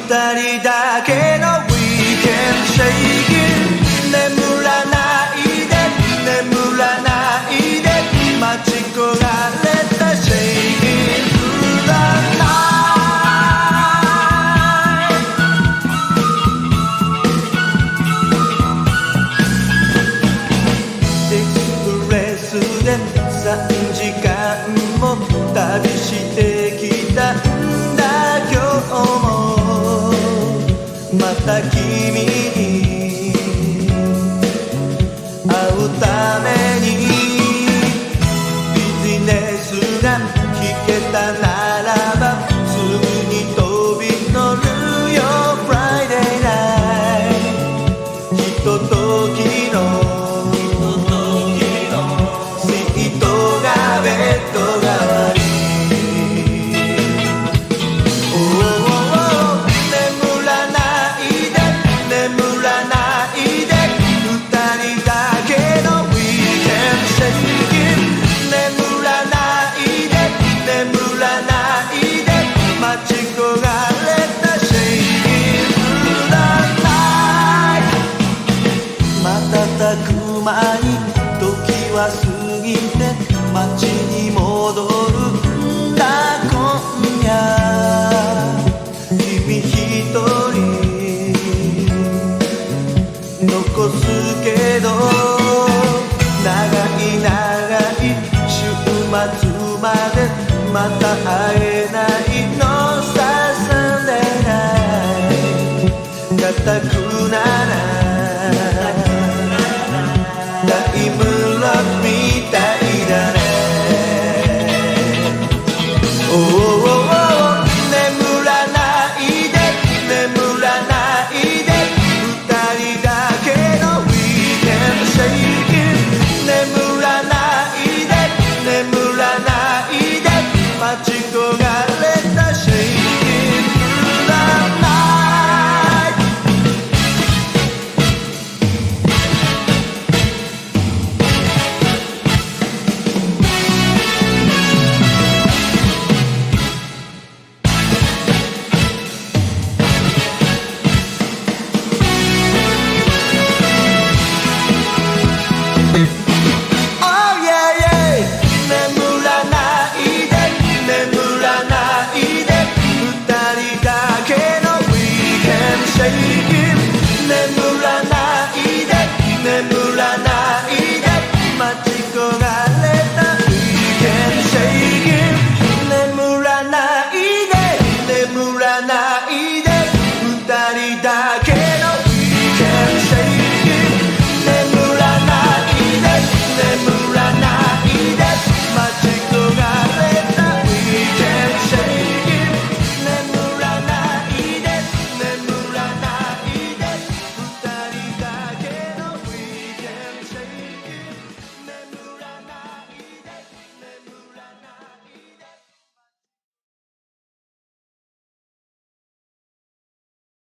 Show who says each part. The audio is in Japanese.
Speaker 1: 人だけの Weekend Shaking 眠らないで眠らないで待ち焦がれた Shaking through the night エクスプレスで3時間も旅してきたんだ今日もまた君に会うためにビジネスが聞けたならばすぐに飛び乗るよ Friday night ひとときのシートがベッド代わり瞬く間に時は過ぎて街に戻るんだ今夜君一人残すけど長い長い週末までまた会えないのさ Sunday night 固く